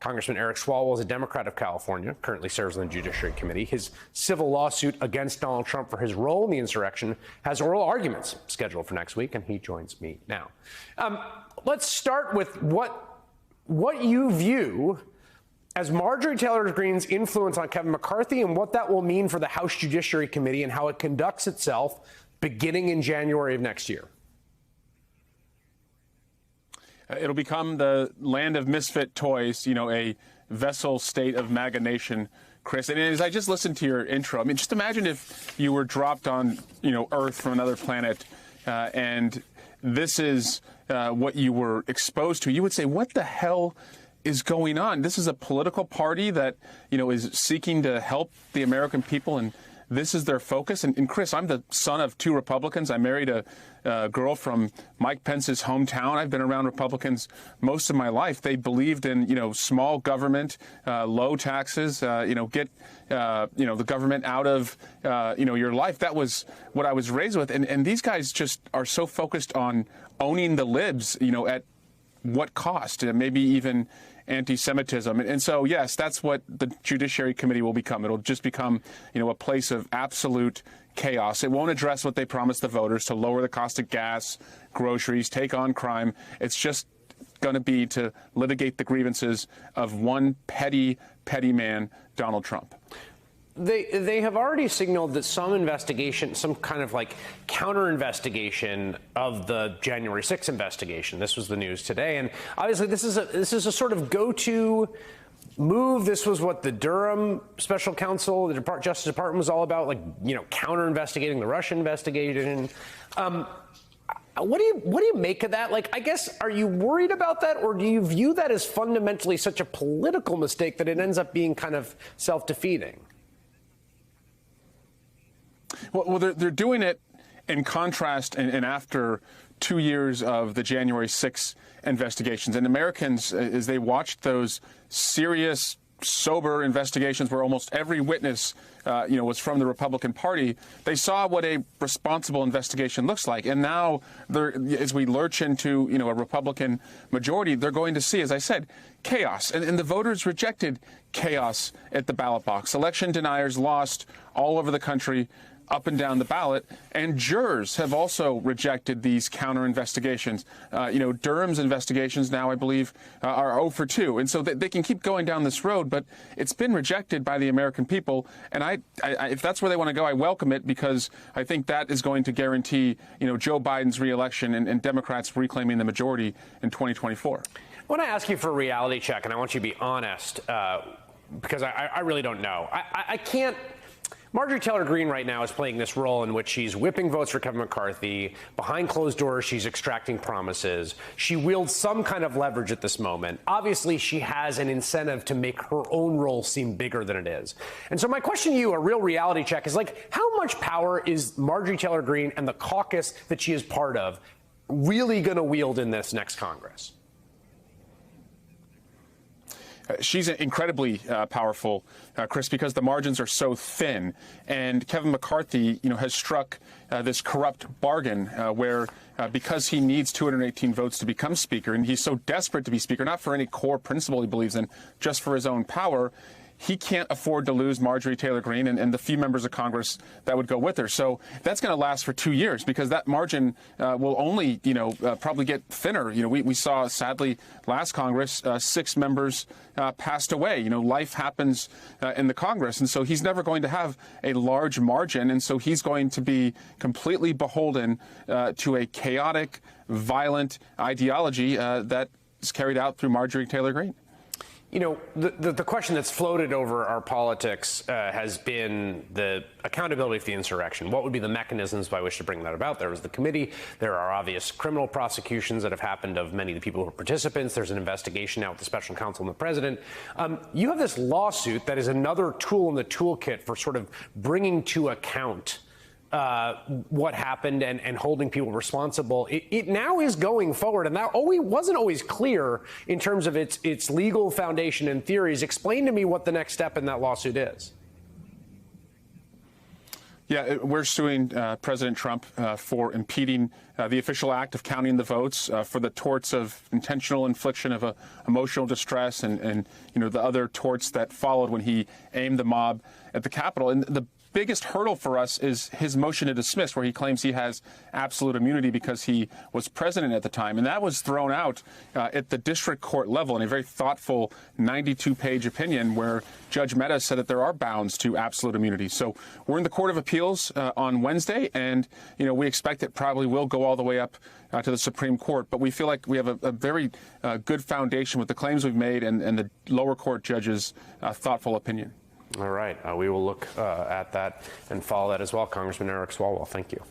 Congressman Eric Swalwell is a Democrat of California, currently serves on the Judiciary Committee. His civil lawsuit against Donald Trump for his role in the insurrection has oral arguments scheduled for next week, and he joins me now. Let's start with what you view as Marjorie Taylor Greene's influence on Kevin McCarthy and what that will mean for the House Judiciary Committee and how it conducts itself beginning in January of next year. It'll become the land of misfit toys, a vessel state of MAGA nation, Chris. And as I just listened to your intro, I mean, just imagine if you were dropped on, Earth from another planet, and this is what you were exposed to. You would say, what the hell is going on? This is a political party that, is seeking to help the American people, and this is their focus. And Chris, I'm the son of two Republicans. I married a girl from Mike Pence's hometown. I've been around Republicans most of my life. They believed in, small government, low taxes, get, the government out of, your life. That was what I was raised with. And these guys just are so focused on owning the libs, at what cost, maybe even anti-Semitism. And so, yes, that's what the Judiciary Committee will become. It'll just become, a place of absolute chaos. It won't address what they promised the voters, to lower the cost of gas, groceries, take on crime. It's just going to be to litigate the grievances of one petty man, Donald Trump. They have already signaled that some investigation, some kind of counter investigation of the January 6th investigation. This was the news today, and obviously this is a sort of go-to move. This was what the Durham special counsel, the Justice Department, was all about, counter investigating the Russia investigation. What do you make of that? I guess, are you worried about that, or do you view that as fundamentally such a political mistake that it ends up being kind of self-defeating? Well, they're doing it in contrast and after 2 years of the January 6th investigations. And Americans, as they watched those serious, sober investigations where almost every witness, was from the Republican Party, they saw what a responsible investigation looks like. And now, as we lurch into, a Republican majority, they're going to see, as I said, chaos. And the voters rejected chaos at the ballot box. Election deniers lost all over the country, up and down the ballot, and jurors have also rejected these counter investigations. Durham's investigations now, I believe, are 0 for 2, and so they can keep going down this road, but it's been rejected by the American people, and I if that's where they want to go, I welcome it, because I think that is going to guarantee, Joe Biden's reelection and Democrats reclaiming the majority in 2024. I want to ask you for a reality check, and I want you to be honest, because I really don't know. I can't. Marjorie Taylor Greene right now is playing this role in which she's whipping votes for Kevin McCarthy. Behind closed doors, she's extracting promises. She wields some kind of leverage at this moment. Obviously, she has an incentive to make her own role seem bigger than it is. And so my question to you, a real reality check, is how much power is Marjorie Taylor Greene and the caucus that she is part of really going to wield in this next Congress? She's incredibly powerful, Chris, because the margins are so thin. And Kevin McCarthy, has struck this corrupt bargain where because he needs 218 votes to become Speaker, and he's so desperate to be Speaker, not for any core principle he believes in, just for his own power, he can't afford to lose Marjorie Taylor Greene and the few members of Congress that would go with her. So that's going to last for 2 years, because that margin will only, probably get thinner. We saw, sadly, last Congress, 6 members passed away. Life happens in the Congress. And so he's never going to have a large margin. And so he's going to be completely beholden to a chaotic, violent ideology that is carried out through Marjorie Taylor Greene. The question that's floated over our politics has been the accountability for the insurrection. What would be the mechanisms by which to bring that about? There was the committee. There are obvious criminal prosecutions that have happened of many of the people who were participants. There's an investigation now with the special counsel and the president. You have this lawsuit that is another tool in the toolkit for sort of bringing to account what happened and holding people responsible. It now is going forward, and that wasn't always clear in terms of its legal foundation and theories. Explain to me what the next step in that lawsuit is. Yeah, we're suing President Trump for impeding the official act of counting the votes, for the torts of intentional infliction of emotional distress and the other torts that followed when he aimed the mob at the Capitol. And the biggest hurdle for us is his motion to dismiss, where he claims he has absolute immunity because he was president at the time. And that was thrown out at the district court level in a very thoughtful 92-page opinion where Judge Maddow said that there are bounds to absolute immunity. So we're in the Court of Appeals on Wednesday, and we expect it probably will go all the way up to the Supreme Court. But we feel like we have a very good foundation with the claims we've made and the lower court judge's thoughtful opinion. All right. We will look at that and follow that as well. Congressman Eric Swalwell, thank you.